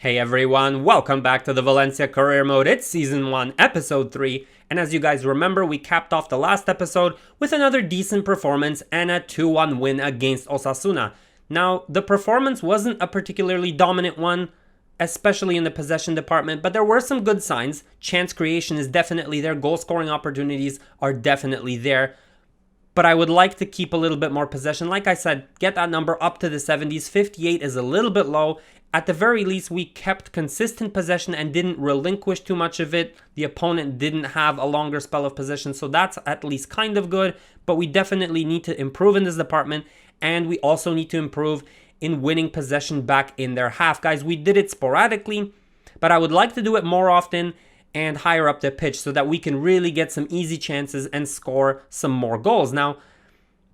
Hey everyone, welcome back to the Valencia Career Mode. It's Season 1, Episode 3, and as you guys remember, we capped off the last episode with another decent performance and a 2-1 win against Osasuna. Now, the performance wasn't a particularly dominant one, especially in the possession department, but there were some good signs. Chance creation is definitely there, goal scoring opportunities are definitely there. But I would like to keep a little bit more possession. Like I said, get that number up to the 70s. 58 is a little bit low. At the very least, we kept consistent possession and didn't relinquish too much of it. The opponent didn't have a longer spell of possession, so that's at least kind of good. But we definitely need to improve in this department, and we also need to improve in winning possession back in their half. Guys, we did it sporadically, but I would like to do it more often and higher up the pitch so that we can really get some easy chances and score some more goals. Now,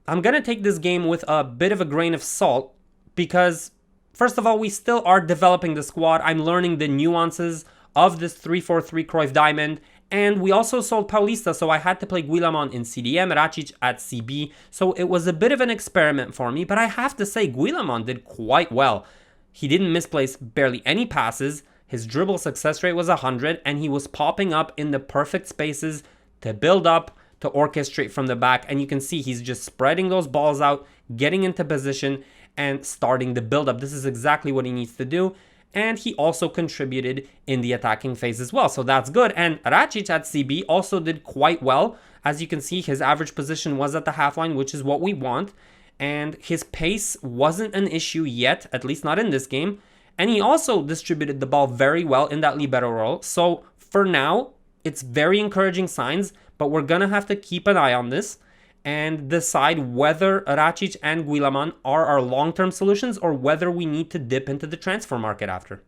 I'm going to take this game with a bit of a grain of salt because, first of all, we still are developing the squad. I'm learning the nuances of this 3-4-3 Cruyff diamond, and we also sold Paulista, so I had to play Guillamon in CDM, Racic at CB, so it was a bit of an experiment for me, but I have to say Guillamon did quite well. He didn't misplace barely any passes. His dribble success rate was 100, and he was popping up in the perfect spaces to build up, to orchestrate from the back. And you can see he's just spreading those balls out, getting into position, and starting the build-up. This is exactly what he needs to do. And he also contributed in the attacking phase as well. So that's good. And Racic at CB also did quite well. As you can see, his average position was at the half line, which is what we want. And his pace wasn't an issue yet, at least not in this game. And he also distributed the ball very well in that libero role. So for now, it's very encouraging signs, but we're going to have to keep an eye on this and decide whether Racic and Guillamon are our long-term solutions or whether we need to dip into the transfer market after.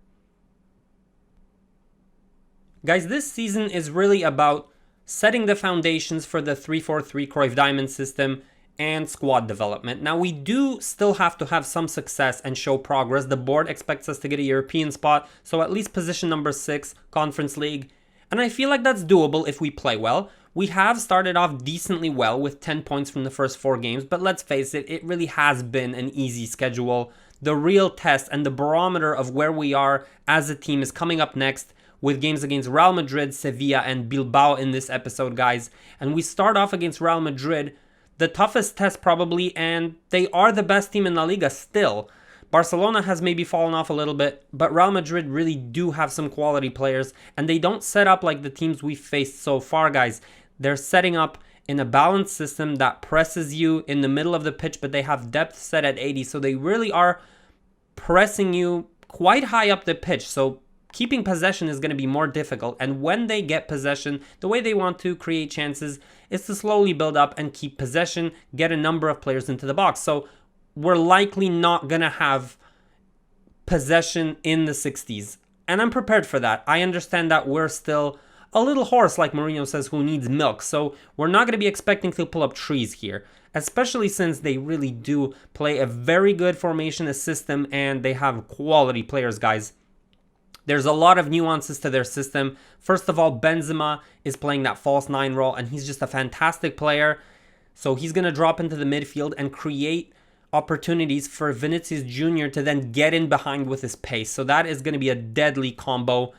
Guys, this season is really about setting the foundations for the 3-4-3 Cruyff Diamond system and squad development. Now, we do still have to have some success and show progress. The board expects us to get a European spot, so at least position number 6, Conference League. And I feel like that's doable if we play well. We have started off decently well with 10 points from the first 4 games, but let's face it, it really has been an easy schedule. The real test and the barometer of where we are as a team is coming up next with games against Real Madrid, Sevilla, and Bilbao in this episode, guys. And we start off against Real Madrid, the toughest test probably, and they are the best team in La Liga still. Barcelona has maybe fallen off a little bit, but Real Madrid really do have some quality players, and they don't set up like the teams we've faced so far, guys. They're setting up in a balanced system that presses you in the middle of the pitch, but they have depth set at 80, so they really are pressing you quite high up the pitch, so keeping possession is going to be more difficult. And when they get possession, the way they want to create chances is to slowly build up and keep possession, get a number of players into the box. So we're likely not going to have possession in the 60s. And I'm prepared for that. I understand that we're still a little horse, like Mourinho says, who needs milk. So we're not going to be expecting to pull up trees here, especially since they really do play a very good formation, a system, and they have quality players, guys. There's a lot of nuances to their system. First of all, Benzema is playing that false 9 role, and he's just a fantastic player. So he's going to drop into the midfield and create opportunities for Vinicius Jr. to then get in behind with his pace. So that is going to be a deadly combo.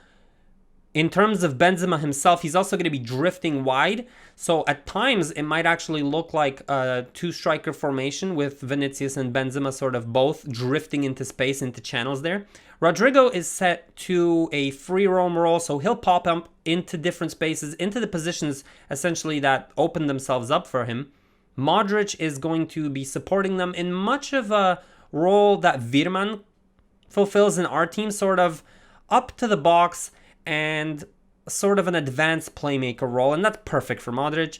In terms of Benzema himself, he's also going to be drifting wide. So at times, it might actually look like a 2-striker formation with Vinicius and Benzema sort of both drifting into space, into channels there. Rodrigo is set to a free roam role, so he'll pop up into different spaces, into the positions essentially that open themselves up for him. Modric is going to be supporting them in much of a role that Virman fulfills in our team, sort of up to the box and sort of an advanced playmaker role, and that's perfect for Modric.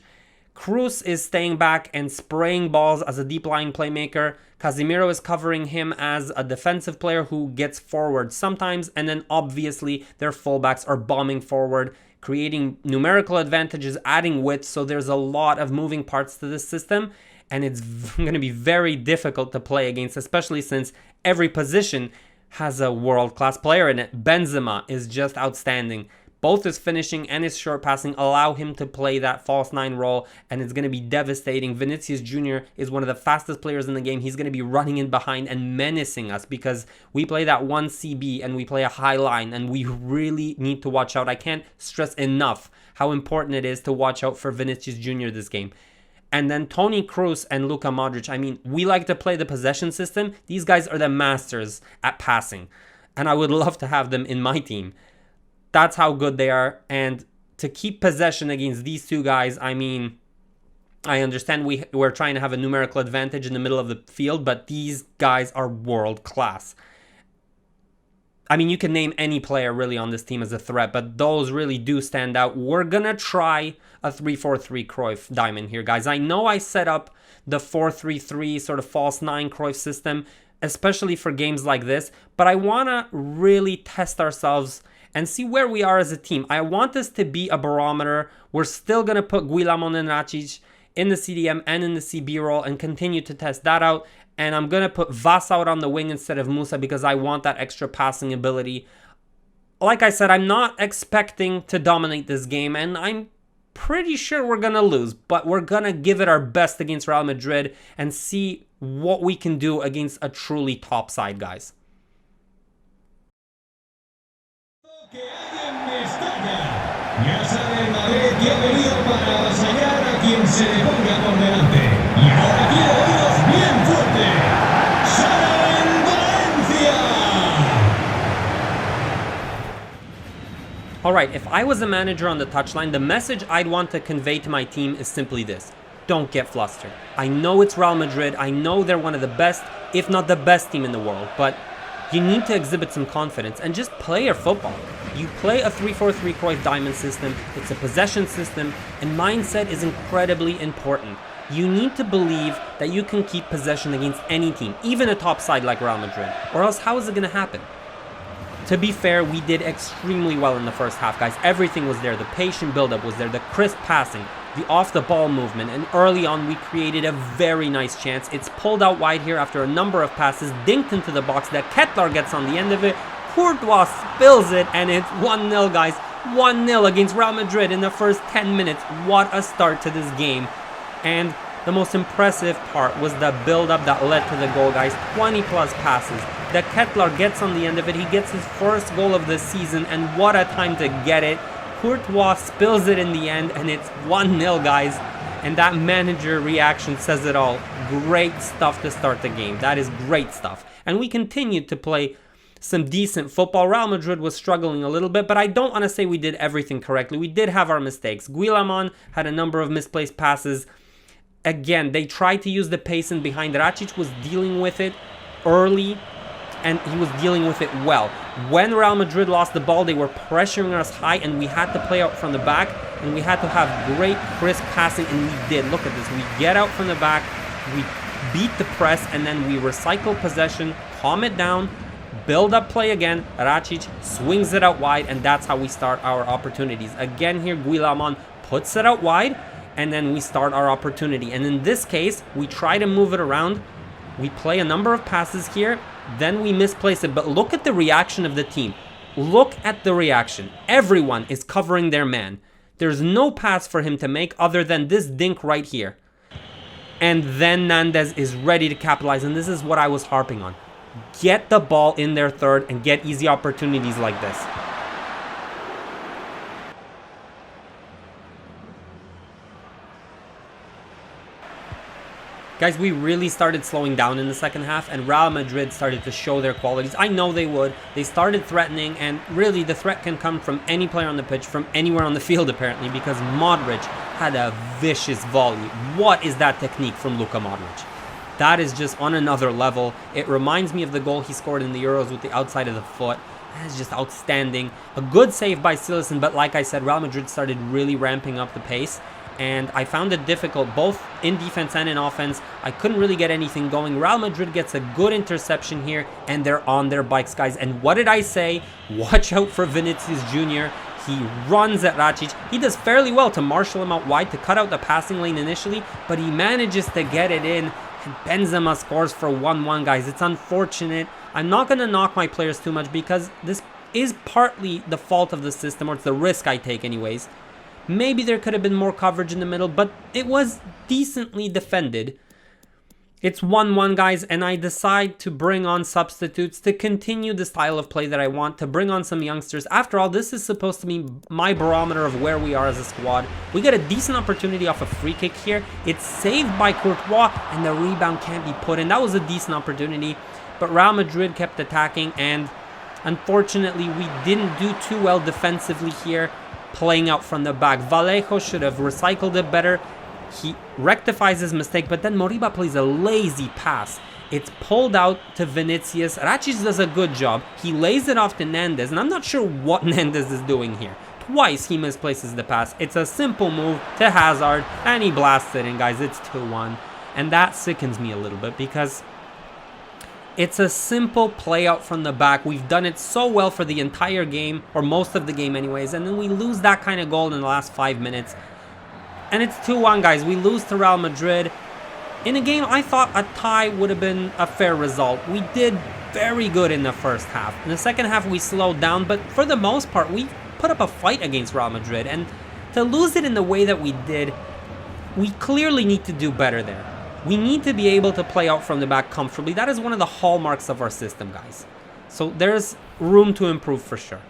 Cruyff is staying back and spraying balls as a deep-lying playmaker. Casemiro is covering him as a defensive player who gets forward sometimes, and then obviously their fullbacks are bombing forward, creating numerical advantages, adding width, so there's a lot of moving parts to this system, and it's going to be very difficult to play against, especially since every position has a world-class player in it. Benzema is just outstanding. both his finishing and his short passing allow him to play that false 9 role, and it's going to be devastating. Vinicius Jr. is one of the fastest players in the game. He's going to be running in behind and menacing us because we play that 1 CB and we play a high line, and we really need to watch out. I can't stress enough how important it is to watch out for Vinicius Jr. this game. And then Toni Kroos and Luka Modric. I mean, we like to play the possession system. These guys are the masters at passing, and I would love to have them in my team. That's how good they are. And to keep possession against these two guys, I mean, I understand we're trying to have a numerical advantage in the middle of the field, but these guys are world class. I mean, you can name any player really on this team as a threat, but those really do stand out. We're going to try a 3-4-3 Cruyff diamond here, guys. I know I set up the 4-3-3 sort of false 9 Cruyff system, especially for games like this, but I want to really test ourselves and see where we are as a team. I want this to be a barometer. We're still going to put Guillamon and Racic in the CDM and in the CB role and continue to test that out. And I'm going to put Vas out on the wing instead of Musa because I want that extra passing ability. Like I said, I'm not expecting to dominate this game, and I'm pretty sure we're going to lose, but we're going to give it our best against Real Madrid and see what we can do against a truly top side, guys. Ya sabe, Madrid que ha venido para avasallar a quien se le ponga por delante. Y ahora quiero oídos bien fuerte. ¡Salen Valencia! Alright, if I was a manager on the touchline, the message I'd want to convey to my team is simply this. Don't get flustered. I know it's Real Madrid. I know they're one of the best, if not the best team in the world, but you need to exhibit some confidence and just play your football. You play a 3-4-3 Cruyff diamond system, it's a possession system, and mindset is incredibly important. You need to believe that you can keep possession against any team, even a top side like Real Madrid, or else how is it going to happen? To be fair, we did extremely well in the first half, guys. Everything was there. The patient build-up was there, the crisp passing, the off-the-ball movement, and early on we created a very nice chance. It's pulled out wide here after a number of passes, dinked into the box that Kettler gets on the end of it. Courtois spills it, and it's 1-0, guys. 1-0 against Real Madrid in the first 10 minutes. What a start to this game. And the most impressive part was the build-up that led to the goal, guys. 20-plus passes. That Kettler gets on the end of it. He gets his first goal of the season, and what a time to get it. Courtois spills it in the end, and it's 1-0, guys. And that manager reaction says it all. Great stuff to start the game. That is great stuff. And we continued to play some decent football. Real Madrid was struggling a little bit, but I don't want to say we did everything correctly. We did have our mistakes. Guillamon had a number of misplaced passes. Again, they tried to use the pace in behind. Racic was dealing with it early, and he was dealing with it well. When Real Madrid lost the ball, they were pressuring us high, and we had to play out from the back, and we had to have great crisp passing, and we did. Look at this. We get out from the back, we beat the press, and then we recycle possession, calm it down, build up play again. Racic swings it out wide, and that's how we start our opportunities. Again here, Guillamon puts it out wide, and then we start our opportunity. And in this case, we try to move it around. We play a number of passes here, then we misplace it. But look at the reaction of the team. Look at the reaction. Everyone is covering their man. There's no pass for him to make other than this dink right here. And then Nandez is ready to capitalize, and this is what I was harping on. Get the ball in their third and get easy opportunities like this. Guys, we really started slowing down in the second half, and Real Madrid started to show their qualities. I know they would. They started threatening, and really the threat can come from any player on the pitch, from anywhere on the field apparently, because Modric had a vicious volley. What is that technique from Luka Modric? That is just on another level. It reminds me of the goal he scored in the Euros with the outside of the foot. That is just outstanding. A good save by Silesen, but like I said, Real Madrid started really ramping up the pace, and I found it difficult both in defense and in offense. I couldn't really get anything going. Real Madrid gets a good interception here, and they're on their bikes, guys. And what did I say? Watch out for Vinicius Jr. He runs at Racic. He does fairly well to marshal him out wide, to cut out the passing lane initially, but he manages to get it in. And Benzema scores for 1-1, guys. It's unfortunate. I'm not going to knock my players too much because this is partly the fault of the system, or it's the risk I take anyways. Maybe there could have been more coverage in the middle, but it was decently defended. It's 1-1, guys, and I decide to bring on substitutes to continue the style of play that I want, to bring on some youngsters. After all, this is supposed to be my barometer of where we are as a squad. We get a decent opportunity off a free kick here. It's saved by Courtois, and the rebound can't be put in. That was a decent opportunity, but Real Madrid kept attacking, and unfortunately, we didn't do too well defensively here, playing out from the back. Vallejo should have recycled it better. He rectifies his mistake, but then Moriba plays a lazy pass. It's pulled out to Vinicius. Racic does a good job. He lays it off to Nandez, and I'm not sure what Nandez is doing here. Twice he misplaces the pass. It's a simple move to Hazard, and he blasts it in, guys. It's 2-1, and that sickens me a little bit because it's a simple play out from the back. We've done it so well for the entire game, or most of the game anyways, and then we lose that kind of goal in the last 5 minutes. And it's 2-1, guys. We lose to Real Madrid. In a game, I thought a tie would have been a fair result. We did very good in the first half. In the second half, we slowed down, but for the most part, we put up a fight against Real Madrid. And to lose it in the way that we did, we clearly need to do better there. We need to be able to play out from the back comfortably. That is one of the hallmarks of our system, guys. So there's room to improve for sure.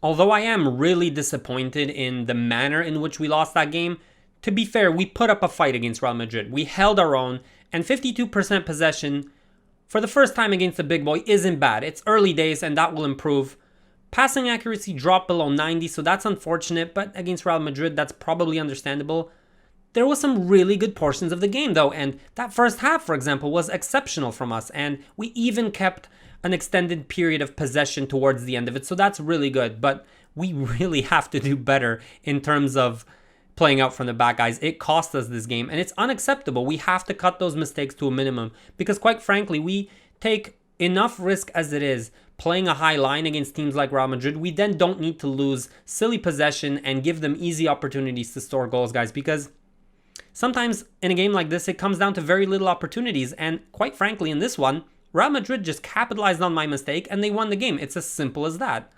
Although I am really disappointed in the manner in which we lost that game, to be fair, we put up a fight against Real Madrid. We held our own, and 52% possession for the first time against the big boy isn't bad. It's early days, and that will improve. Passing accuracy dropped below 90, so that's unfortunate, but against Real Madrid, that's probably understandable. There was some really good portions of the game, though, and that first half, for example, was exceptional from us, and we even kept an extended period of possession towards the end of it, so that's really good. But we really have to do better in terms of playing out from the back, guys. It cost us this game, and it's unacceptable. We have to cut those mistakes to a minimum because, quite frankly, we take enough risk as it is playing a high line against teams like Real Madrid. We then don't need to lose silly possession and give them easy opportunities to score goals, guys, because sometimes in a game like this, it comes down to very little opportunities, and quite frankly, in this one, Real Madrid just capitalized on my mistake and they won the game. It's as simple as that.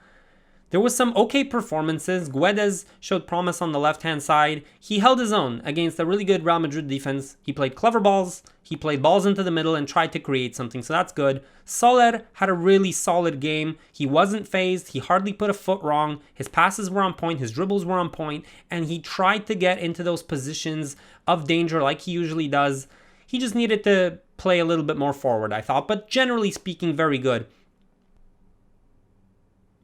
There was some okay performances. Guedes showed promise on the left-hand side. He held his own against a really good Real Madrid defense. He played clever balls. He played balls into the middle and tried to create something, so that's good. Soler had a really solid game. He wasn't phased. He hardly put a foot wrong. His passes were on point. His dribbles were on point. And he tried to get into those positions of danger like he usually does. He just needed to play a little bit more forward, I thought, but generally speaking, very good.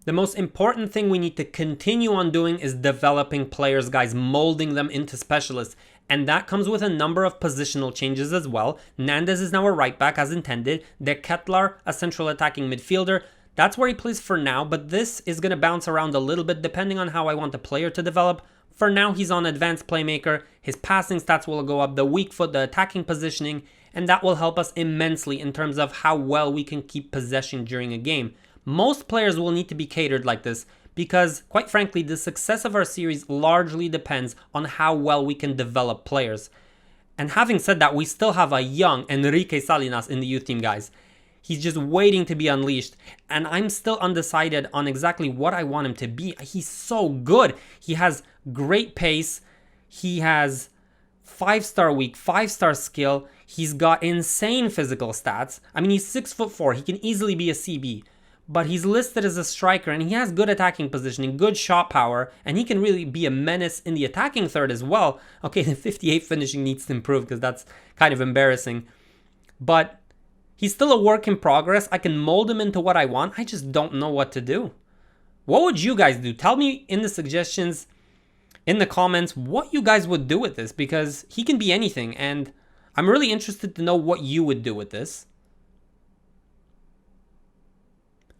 The most important thing we need to continue on doing is developing players, guys, molding them into specialists, and that comes with a number of positional changes as well. Nandez is now a right back as intended. De Ketelaere, a central attacking midfielder. That's where he plays for now, but this is going to bounce around a little bit depending on how I want the player to develop. For now, he's on advanced playmaker. His passing stats will go up, the weak foot, the attacking positioning, and that will help us immensely in terms of how well we can keep possession during a game. Most players will need to be catered like this because, quite frankly, the success of our series largely depends on how well we can develop players. And having said that, we still have a young Enrique Salinas in the youth team, guys. He's just waiting to be unleashed, and I'm still undecided on exactly what I want him to be. He's so good. He has great pace. He has 5-star weak, 5-star skill. He's got insane physical stats. I mean, he's 6'4". He can easily be a CB, but he's listed as a striker, and he has good attacking positioning, good shot power, and he can really be a menace in the attacking third as well. Okay, the 58 finishing needs to improve because that's kind of embarrassing, but he's still a work in progress. I can mold him into what I want. I just don't know what to do. What would you guys do? Tell me in the suggestions, in the comments, what you guys would do with this, because he can be anything, and I'm really interested to know what you would do with this.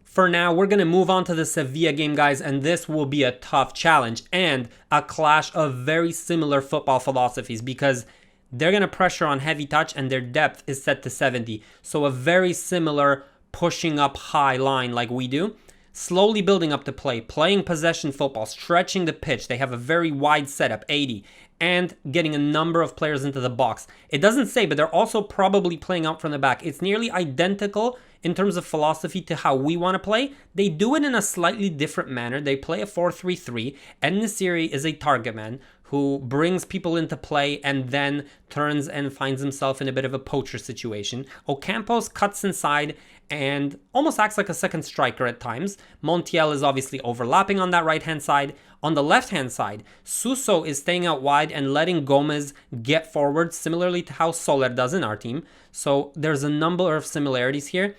For now, we're going to move on to the Sevilla game, guys, and this will be a tough challenge and a clash of very similar football philosophies because they're going to pressure on heavy touch and their depth is set to 70. So a very similar pushing up high line like we do. slowly building up the play, playing possession football, stretching the pitch. They have a very wide setup, 80, and getting a number of players into the box. It doesn't say, but they're also probably playing out from the back. It's nearly identical in terms of philosophy to how we want to play. They do it in a slightly different manner. They play a 4-3-3, and Nesiri is a target man who brings people into play and then turns and finds himself in a bit of a poacher situation. Ocampos cuts inside and almost acts like a second striker at times. Montiel is obviously overlapping on that right-hand side. On the left-hand side, Suso is staying out wide and letting Gomez get forward, similarly to how Soler does in our team. So there's a number of similarities here.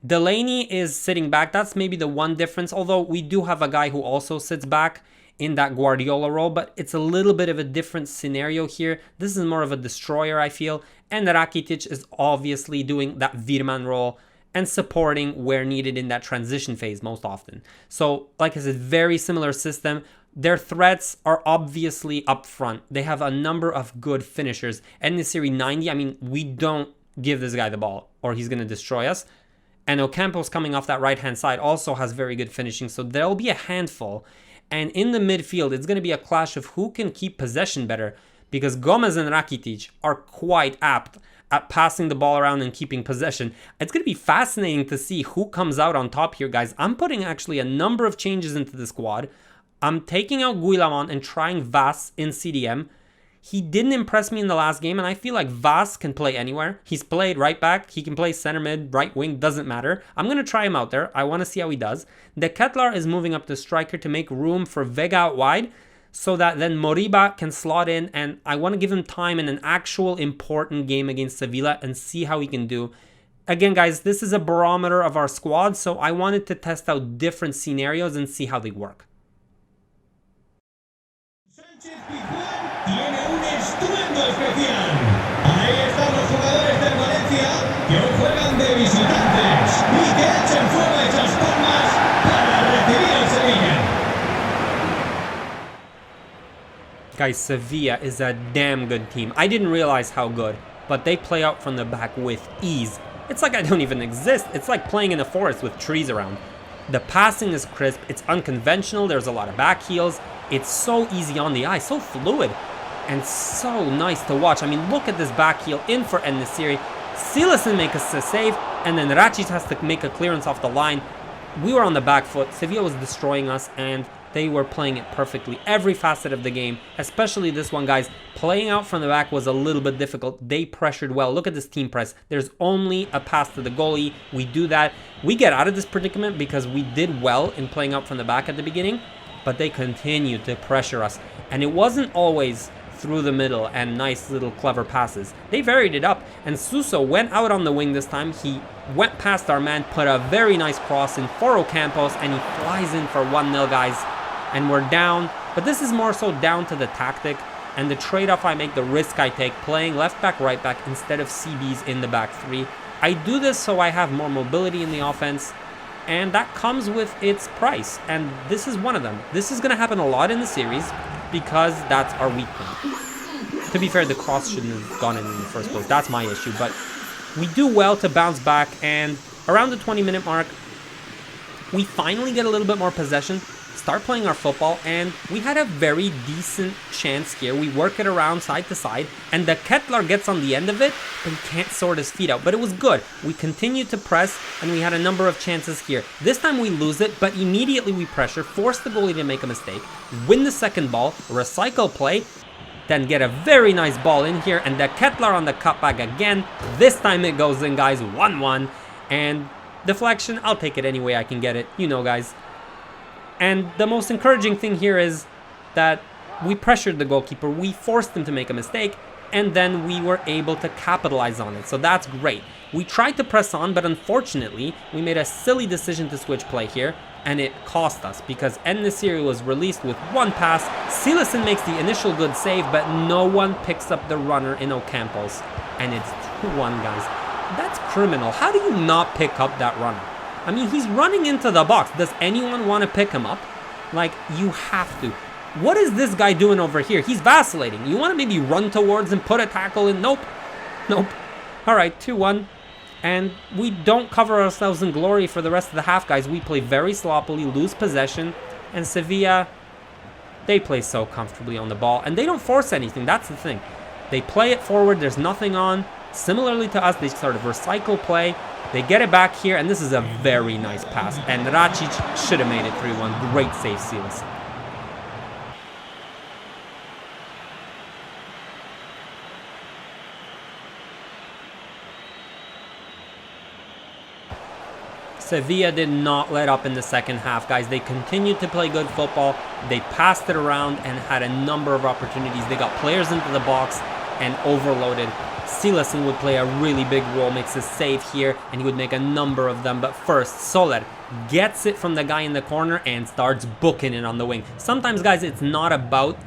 Delaney is sitting back. That's maybe the one difference, although we do have a guy who also sits back in that Guardiola role, but it's a little bit of a different scenario here. This is more of a destroyer, I feel, and Rakitic is obviously doing that Virman role and supporting where needed in that transition phase most often. So, like I said, very similar system. Their threats are obviously up front. They have a number of good finishers. And in Serie 90, I mean, we don't give this guy the ball or he's going to destroy us. And Ocampos coming off that right-hand side also has very good finishing. So there'll be a handful. And in the midfield, it's going to be a clash of who can keep possession better, because Gomez and Rakitic are quite apt at passing the ball around and keeping possession. It's going to be fascinating to see who comes out on top here, guys. I'm putting actually a number of changes into the squad. I'm taking out Guillamon and trying Vas in CDM. He didn't impress me in the last game, and I feel like Vas can play anywhere. He's played right back. He can play center mid, right wing, doesn't matter. I'm going to try him out there. I want to see how he does. De Ketelaere is moving up the striker to make room for Vega out wide so that then Moriba can slot in, and I want to give him time in an actual important game against Sevilla and see how he can do. Again, guys, this is a barometer of our squad, so I wanted to test out different scenarios and see how they work. Tiene un estruendo especial. Ahí están los jugadores del Valencia que hoy juegan de visitantes y que echen fuego esas palmas para recibir al Sevilla. Guys, Sevilla is a damn good team. I didn't realize how good, but they play out from the back with ease. It's like I don't even exist. It's like playing in a forest with trees around. The passing is crisp. It's unconventional. There's a lot of back heels. It's so easy on the eye, so fluid, and so nice to watch. I mean, look at this back heel in for En-Nesyri. Silasson makes a save, and then Racic has to make a clearance off the line. We were on the back foot. Sevilla was destroying us, and they were playing it perfectly. Every facet of the game, especially this one, guys. Playing out from the back was a little bit difficult. They pressured well. Look at this team press. There's only a pass to the goalie. We do that. We get out of this predicament because we did well in playing out from the back at the beginning, but they continued to pressure us. And it wasn't always through the middle and nice little clever passes. They varied it up, and Suso went out on the wing this time. He went past our man, put a very nice cross in for Ocampos, and he flies in for 1-0, guys. And we're down, but this is more so down to the tactic and the trade-off I make, the risk I take, playing left back, right back instead of CBs in the back three. I do this so I have more mobility in the offense, and that comes with its price, and this is one of them. This is going to happen a lot in the series because that's our weak point. To be fair, the cross shouldn't have gone in the first place. That's my issue, but we do well to bounce back, and around the 20-minute mark, we finally get a little bit more possession, start playing our football, and we had a very decent chance here. We work it around side to side, and De Ketelaere gets on the end of it, but he can't sort his feet out. But it was good. We continued to press, and we had a number of chances here. This time we lose it, but immediately we pressure, force the goalie to make a mistake, win the second ball, recycle play, then get a very nice ball in here, and De Ketelaere on the cutback again. This time it goes in, guys, 1-1, and deflection, I'll take it any way I can get it, you know, guys. And the most encouraging thing here is that we pressured the goalkeeper, we forced him to make a mistake, and then we were able to capitalize on it. So that's great. We tried to press on, but unfortunately, we made a silly decision to switch play here, and it cost us because En-Nesyri was released with one pass. Silasson makes the initial good save, but no one picks up the runner in Ocampos, and it's 2-1, guys. That's criminal. How do you not pick up that runner? I mean, he's running into the box. Does anyone want to pick him up? Like, you have to. What is this guy doing over here? He's vacillating. You want to maybe run towards and put a tackle in? Nope. Nope. All right, 2-1. And we don't cover ourselves in glory for the rest of the half, guys. We play very sloppily, lose possession, and Sevilla, they play so comfortably on the ball, and they don't force anything. That's the thing. They play it forward. There's nothing on. Similarly to us, they sort of recycle play. They get it back here, and this is a very nice pass. And Racic should have made it 3-1. Great save, Silas. Sevilla did not let up in the second half, guys. They continued to play good football. They passed it around and had a number of opportunities. They got players into the box and overloaded. Silasen would play a really big role, makes a save here, and he would make a number of them. But first, Soler gets it from the guy in the corner and starts booking it on the wing. Sometimes, guys, it's not about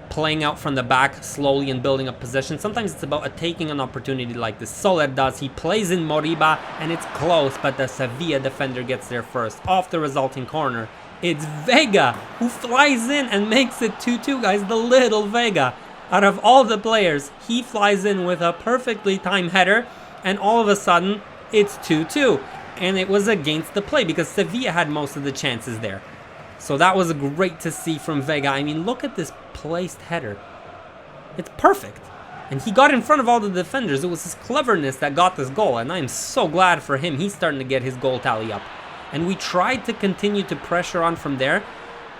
playing out from the back slowly and building up possession. Sometimes it's about taking an opportunity like this. Soler does. He plays in Moriba, and it's close, but the Sevilla defender gets there first. Off the resulting corner, it's Vega who flies in and makes it 2-2, guys. The little Vega. Out of all the players, he flies in with a perfectly timed header, and all of a sudden, it's 2-2. And it was against the play because Sevilla had most of the chances there. So that was great to see from Vega. I mean, look at this placed header. It's perfect. And he got in front of all the defenders. It was his cleverness that got this goal, and I'm so glad for him. He's starting to get his goal tally up. And we tried to continue to pressure on from there,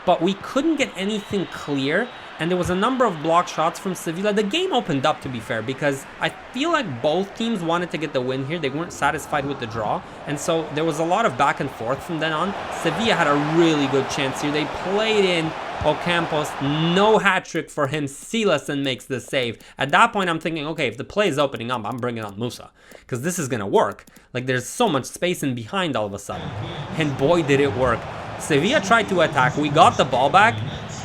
but we couldn't get anything clear. And there was a number of block shots from Sevilla. The game opened up, to be fair, because I feel like both teams wanted to get the win here. They weren't satisfied with the draw. And so there was a lot of back and forth from then on. Sevilla had a really good chance here. They played in Ocampos. No hat trick for him. Silasen makes the save. At that point, I'm thinking, okay, if the play is opening up, I'm bringing on Musa, because this is going to work. Like, there's so much space in behind all of a sudden. And boy, did it work. Sevilla tried to attack. We got the ball back.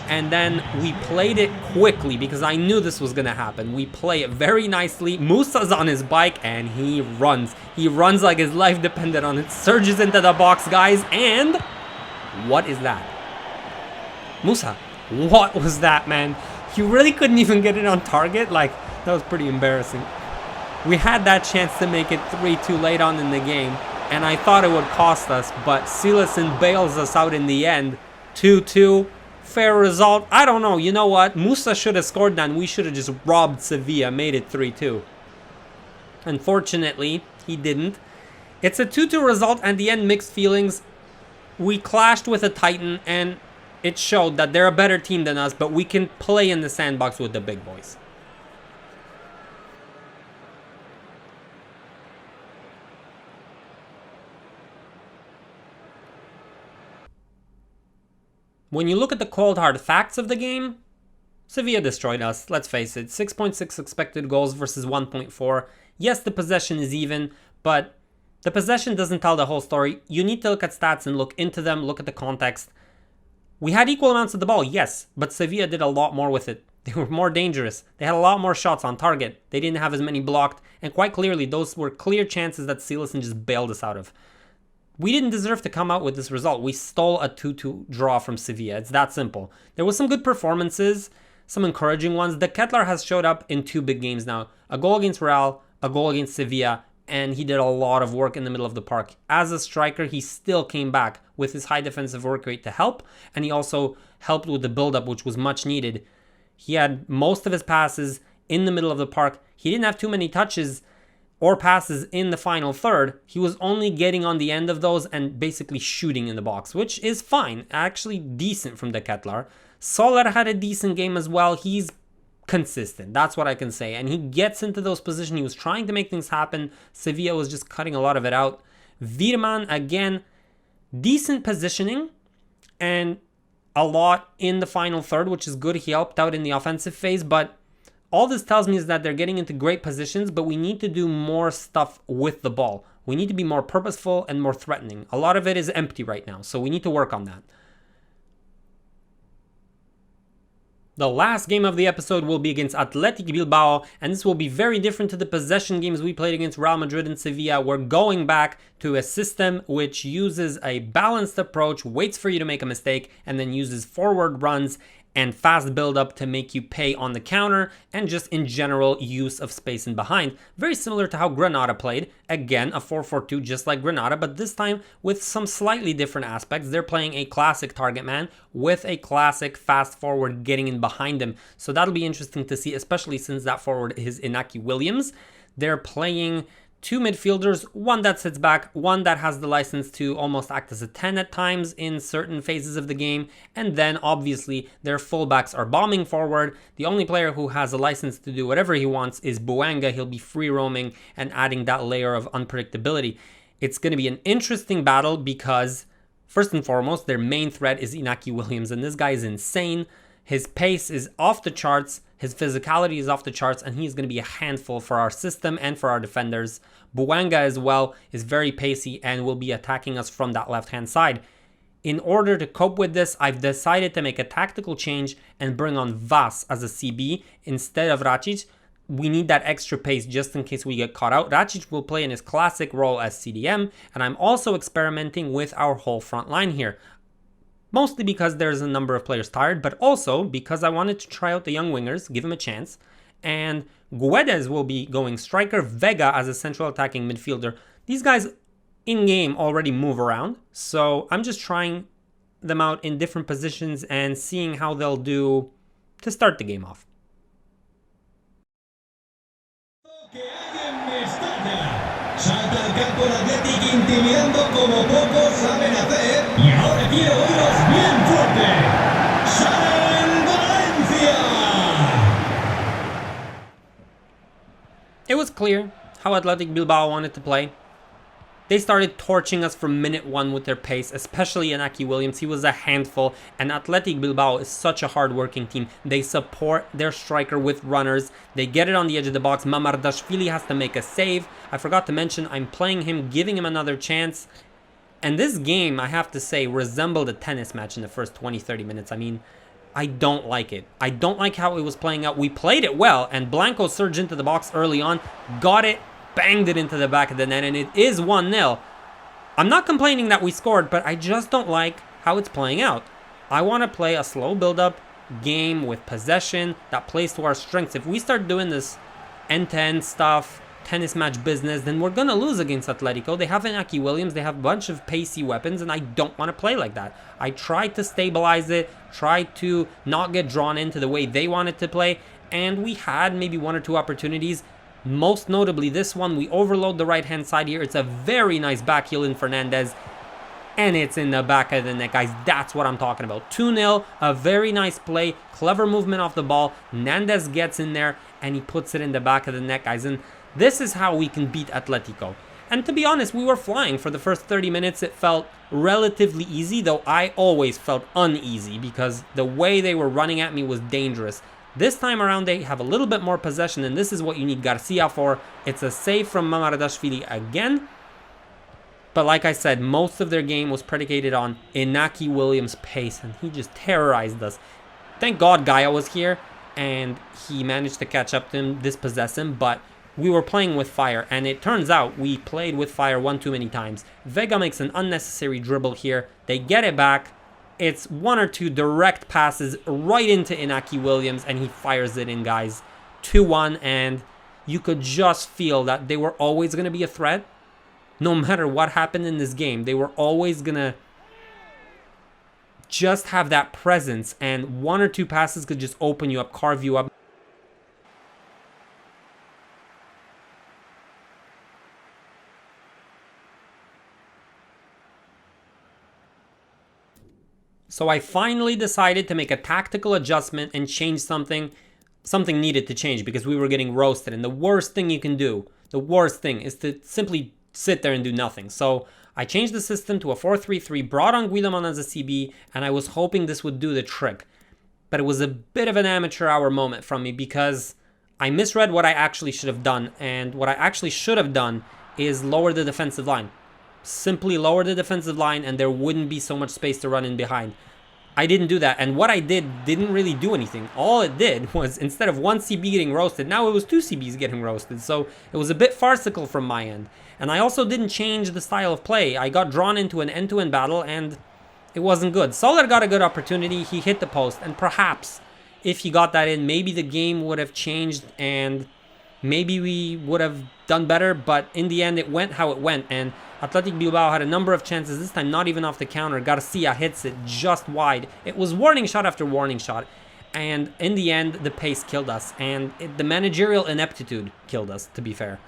And then we played it quickly because I knew this was going to happen. We play it very nicely. Musa's on his bike and he runs. He runs like his life depended on it. Surges into the box, guys. And what is that? Musa, what was that, man? You really couldn't even get it on target? Like, that was pretty embarrassing. We had that chance to make it 3-2 late on in the game, and I thought it would cost us, but Silasen bails us out in the end. 2-2. Fair result. I don't know. You know what? Musa should have scored that, and we should have just robbed Sevilla, made it 3-2. Unfortunately, he didn't. It's a 2-2 result, and the end, mixed feelings. We clashed with a Titan, and it showed that they're a better team than us, but we can play in the sandbox with the big boys. When you look at the cold hard facts of the game, Sevilla destroyed us, let's face it. 6.6 expected goals versus 1.4. Yes, the possession is even, but the possession doesn't tell the whole story. You need to look at stats and look into them, look at the context. We had equal amounts of the ball, yes, but Sevilla did a lot more with it. They were more dangerous. They had a lot more shots on target. They didn't have as many blocked, and quite clearly, those were clear chances that Silasen just bailed us out of. We didn't deserve to come out with this result. We stole a 2-2 draw from Sevilla. It's that simple. There was some good performances, some encouraging ones. De Ketelaere has showed up in 2 big games now. A goal against Real, a goal against Sevilla, and he did a lot of work in the middle of the park. As a striker, he still came back with his high defensive work rate to help, and he also helped with the build-up, which was much needed. He had most of his passes in the middle of the park. He didn't have too many touches or passes in the final third. He was only getting on the end of those and basically shooting in the box, which is fine. Actually decent from De Ketelaere. Soler had a decent game as well. He's consistent. That's what I can say. And he gets into those positions. He was trying to make things happen. Sevilla was just cutting a lot of it out. Guillamon, again, decent positioning and a lot in the final third, which is good. He helped out in the offensive phase, but all this tells me is that they're getting into great positions, but we need to do more stuff with the ball. We need to be more purposeful and more threatening. A lot of it is empty right now, so we need to work on that. The last game of the episode will be against Athletic Bilbao, and this will be very different to the possession games we played against Real Madrid and Sevilla. We're going back to a system which uses a balanced approach, waits for you to make a mistake, and then uses forward runs and fast build-up to make you pay on the counter, and just in general use of space in behind. Very similar to how Granada played. Again, a 4-4-2 just like Granada, but this time with some slightly different aspects. They're playing a classic target man with a classic fast forward getting in behind him. So that'll be interesting to see, especially since that forward is Inaki Williams. They're playing two midfielders, one that sits back, one that has the license to almost act as a 10 at times in certain phases of the game, and then obviously their fullbacks are bombing forward. The only player who has a license to do whatever he wants is Buanga. He'll be free roaming and adding that layer of unpredictability. It's going to be an interesting battle because first and foremost, their main threat is Inaki Williams, and this guy is insane. His pace is off the charts, his physicality is off the charts, and he's going to be a handful for our system and for our defenders. Buanga as well is very pacey and will be attacking us from that left-hand side. In order to cope with this, I've decided to make a tactical change and bring on Vas as a CB instead of Racic. We need that extra pace just in case we get caught out. Racic will play in his classic role as CDM, and I'm also experimenting with our whole front line here. Mostly because there's a number of players tired, but also because I wanted to try out the young wingers, give them a chance. And Guedes will be going striker, Vega as a central attacking midfielder. These guys in-game already move around, so I'm just trying them out in different positions and seeing how they'll do to start the game off. Salta al campo el Athletic intimidando como pocos saben hacer. Y ahora quiero oíros bien fuerte. ¡Salen Valencia! It was clear how Athletic Bilbao wanted to play. They started torching us from minute one with their pace, especially Inaki Williams. He was a handful, and Athletic Bilbao is such a hard-working team. They support their striker with runners. They get it on the edge of the box. Mamardashvili has to make a save. I forgot to mention, I'm playing him, giving him another chance. And this game, I have to say, resembled a tennis match in the first 20-30 minutes. I mean, I don't like it. I don't like how it was playing out. We played it well, and Blanco surged into the box early on, got it, banged it into the back of the net, and it is 1-0. I'm not complaining that we scored, but I just don't like how it's playing out. I want to play a slow build-up game with possession that plays to our strengths. If we start doing this end-to-end stuff, tennis match business, then we're going to lose against Atletico. They have Inaki Williams, they have a bunch of pacey weapons, and I don't want to play like that. I tried to stabilize it, tried to not get drawn into the way they wanted to play, and we had maybe one or two opportunities. Most notably this one, we overload the right hand side here. It's a very nice back heel in Fernandez, and it's in the back of the net, guys. That's what I'm talking about. 2-0, a very nice play, clever movement off the ball. Nandez gets in there and he puts it in the back of the net, guys, and this is how we can beat Atletico. And to be honest, we were flying for the first 30 minutes. It felt relatively easy, though I always felt uneasy because the way they were running at me was dangerous. This time around, they have a little bit more possession, and this is what you need Garcia for. It's a save from Mamardashvili again. But like I said, most of their game was predicated on Inaki Williams' pace, and he just terrorized us. Thank God Gaia was here, and he managed to catch up to him, dispossess him, but we were playing with fire, and it turns out we played with fire one too many times. Vega makes an unnecessary dribble here. They get it back. It's one or two direct passes right into Inaki Williams, and he fires it in, guys. 2-1, and you could just feel that they were always going to be a threat. No matter what happened in this game, they were always going to just have that presence, and one or two passes could just open you up, carve you up. So I finally decided to make a tactical adjustment and change something. Something needed to change because we were getting roasted. And the worst thing you can do, the worst thing, is to simply sit there and do nothing. So I changed the system to a 4-3-3, brought on Guillamon as a CB, and I was hoping this would do the trick. But it was a bit of an amateur hour moment from me because I misread what I actually should have done. And what I actually should have done is lower the defensive line. Simply lower the defensive line and there wouldn't be so much space to run in behind. I didn't do that, and what I did didn't really do anything. All it did was, instead of one CB getting roasted, now it was two CBs getting roasted, so it was a bit farcical from my end. And I also didn't change the style of play. I got drawn into an end-to-end battle, and it wasn't good. Soler got a good opportunity. He hit the post. And perhaps if he got that in, maybe the game would have changed and maybe we would have done better. But in the end, it went how it went. And Athletic Bilbao had a number of chances, this time not even off the counter. Garcia hits it just wide. It was warning shot after warning shot. And in the end, the pace killed us. And the managerial ineptitude killed us, to be fair.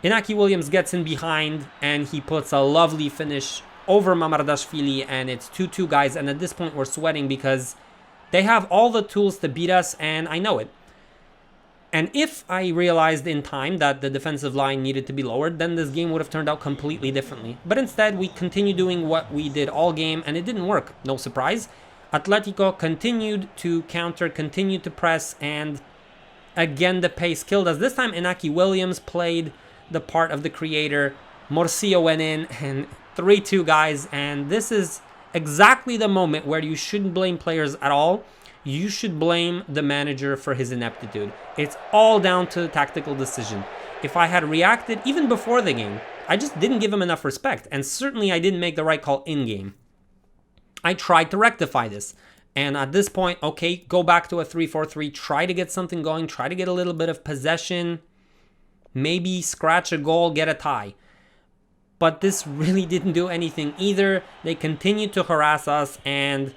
Inaki Williams gets in behind and he puts a lovely finish over Mamardashvili, and it's 2-2, guys. And at this point, we're sweating because they have all the tools to beat us, and I know it. And if I realized in time that the defensive line needed to be lowered, then this game would have turned out completely differently. But instead, we continue doing what we did all game, and it didn't work. No surprise. Atletico continued to counter, continued to press, and again, the pace killed us. This time, Inaki Williams played the part of the creator. Morcillo went in, and 3-2, guys. And this is exactly the moment where you shouldn't blame players at all. You should blame the manager for his ineptitude. It's all down to the tactical decision. If I had reacted even before the game, I just didn't give him enough respect. And certainly I didn't make the right call in-game. I tried to rectify this. And at this point, okay, go back to a 3-4-3. Try to get something going. Try to get a little bit of possession. Maybe scratch a goal, get a tie. But this really didn't do anything either. They continued to harass us, and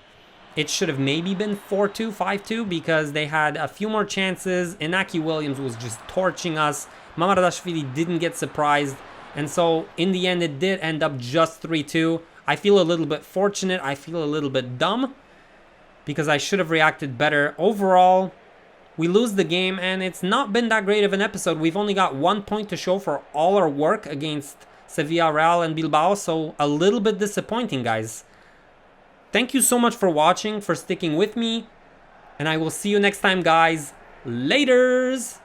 it should have maybe been 4-2, 5-2, because they had a few more chances. Inaki Williams was just torching us. Mamardashvili didn't get surprised. And so, in the end, it did end up just 3-2. I feel a little bit fortunate. I feel a little bit dumb, because I should have reacted better. Overall, we lose the game, and it's not been that great of an episode. We've only got 1 point to show for all our work against Sevilla, Real, and Bilbao, so a little bit disappointing, guys. Thank you so much for watching, for sticking with me, and I will see you next time, guys. Laters!